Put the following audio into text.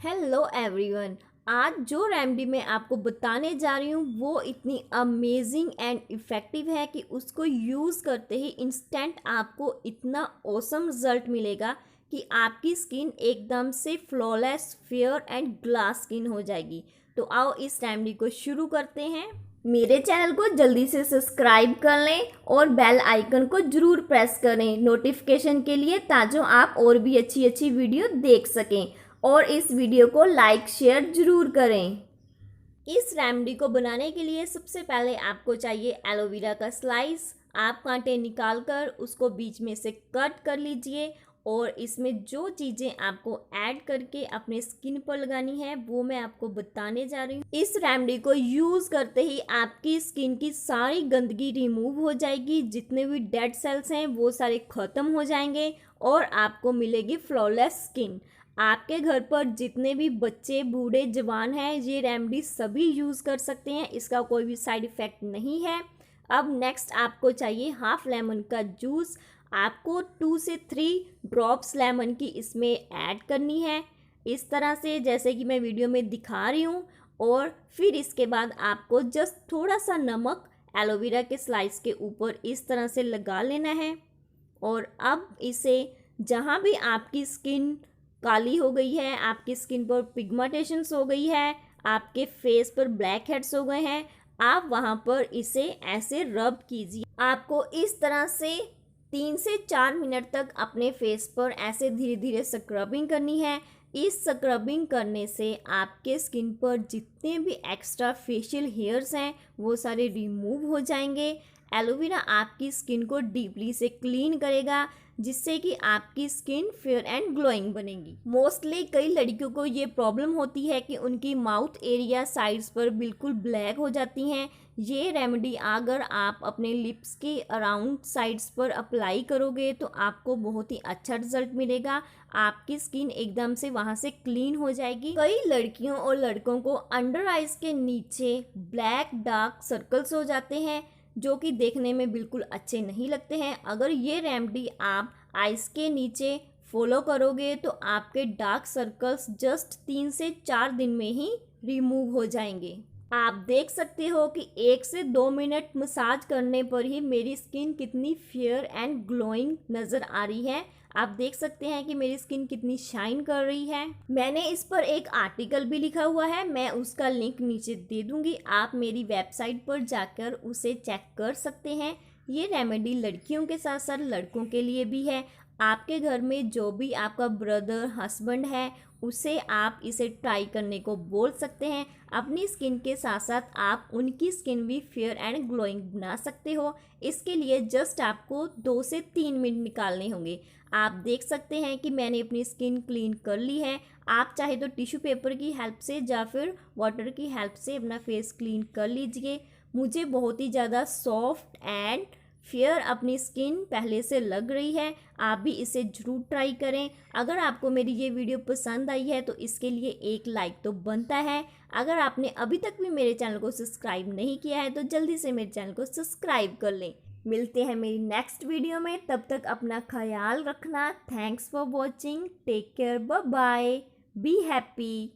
Hello everyone. आज जो remedy मैं आपको बताने जा रही हूँ वो इतनी अमेजिंग एंड इफ़ेक्टिव है कि उसको यूज़ करते ही इंस्टेंट आपको इतना ऑसम रिजल्ट मिलेगा कि आपकी स्किन एकदम से flawless, fair and glass skin हो जाएगी। तो आओ इस रेमेडी को शुरू करते हैं। मेरे चैनल को जल्दी से सब्सक्राइब कर लें और बेल आइकन को ज़रूर प्रेस करें नोटिफिकेशन के लिए, ताकि आप और भी अच्छी अच्छी वीडियो देख सकें। और इस वीडियो को लाइक शेयर ज़रूर करें। इस रेमेडी को बनाने के लिए सबसे पहले आपको चाहिए एलोवेरा का स्लाइस। आप कांटे निकाल कर उसको बीच में से कट कर लीजिए और इसमें जो चीज़ें आपको ऐड करके अपने स्किन पर लगानी है वो मैं आपको बताने जा रही हूँ। इस रेमेडी को यूज़ करते ही आपकी स्किन की सारी गंदगी रिमूव हो जाएगी, जितने भी डेड सेल्स हैं वो सारे ख़त्म हो जाएंगे और आपको मिलेगी फ्लॉलेस स्किन। आपके घर पर जितने भी बच्चे, बूढ़े, जवान हैं, ये रेमेडी सभी यूज़ कर सकते हैं। इसका कोई भी साइड इफ़ेक्ट नहीं है। अब नेक्स्ट आपको चाहिए हाफ लेमन का जूस। आपको 2 से 3 ड्रॉप्स लेमन की इसमें ऐड करनी है, इस तरह से जैसे कि मैं वीडियो में दिखा रही हूँ। और फिर इसके बाद आपको जस्ट थोड़ा सा नमक एलोवेरा के स्लाइस के ऊपर इस तरह से लगा लेना है। और अब इसे जहाँ भी आपकी स्किन काली हो गई है, आपकी स्किन पर पिगमेंटेशंस हो गई है, आपके फेस पर ब्लैक हेड्स हो गए हैं, आप वहाँ पर इसे ऐसे रब कीजिए। आपको इस तरह से 3 से 4 मिनट तक अपने फेस पर ऐसे धीरे धीरे स्क्रबिंग करनी है। इस स्क्रबिंग करने से आपके स्किन पर जितने भी एक्स्ट्रा फेशियल हेयर्स हैं वो सारे रिमूव हो जाएंगे। एलोवेरा आपकी स्किन को डीपली से क्लीन करेगा, जिससे कि आपकी स्किन फेयर एंड ग्लोइंग बनेगी। मोस्टली कई लड़कियों को ये प्रॉब्लम होती है कि उनकी माउथ एरिया साइड्स पर बिल्कुल ब्लैक हो जाती हैं। ये रेमेडी अगर आप अपने लिप्स के अराउंड साइड्स पर अप्लाई करोगे तो आपको बहुत ही अच्छा रिजल्ट मिलेगा। आपकी स्किन एकदम से वहाँ से क्लीन हो जाएगी। कई लड़कियों और लड़कों को अंडर आइज के नीचे ब्लैक डार्क सर्कल्स हो जाते हैं, जो कि देखने में बिल्कुल अच्छे नहीं लगते हैं। अगर ये रेमेडी आप आइस के नीचे फॉलो करोगे तो आपके डार्क सर्कल्स जस्ट 3 से 4 दिन में ही रिमूव हो जाएंगे। आप देख सकते हो कि 1 से 2 मिनट मसाज करने पर ही मेरी स्किन कितनी फेयर एंड ग्लोइंग नज़र आ रही है। आप देख सकते हैं कि मेरी स्किन कितनी शाइन कर रही है। मैंने इस पर एक आर्टिकल भी लिखा हुआ है, मैं उसका लिंक नीचे दे दूंगी। आप मेरी वेबसाइट पर जाकर उसे चेक कर सकते हैं। ये रेमेडी लड़कियों के साथ साथ लड़कों के लिए भी है। आपके घर में जो भी आपका ब्रदर, हस्बैंड है, उसे आप इसे ट्राई करने को बोल सकते हैं। अपनी स्किन के साथ साथ आप उनकी स्किन भी फेयर एंड ग्लोइंग बना सकते हो। इसके लिए जस्ट आपको 2 से 3 मिनट निकालने होंगे। आप देख सकते हैं कि मैंने अपनी स्किन क्लीन कर ली है। आप चाहे तो टिश्यू पेपर की हेल्प से या फिर वाटर की हेल्प से अपना फेस क्लीन कर लीजिए। मुझे बहुत ही ज़्यादा सॉफ्ट एंड फेयर अपनी स्किन पहले से लग रही है। आप भी इसे ज़रूर ट्राई करें। अगर आपको मेरी ये वीडियो पसंद आई है तो इसके लिए एक लाइक तो बनता है। अगर आपने अभी तक भी मेरे चैनल को सब्सक्राइब नहीं किया है तो जल्दी से मेरे चैनल को सब्सक्राइब कर लें। मिलते हैं मेरी नेक्स्ट वीडियो में, तब तक अपना ख्याल रखना। Thanks for watching, take care, bye bye, be happy.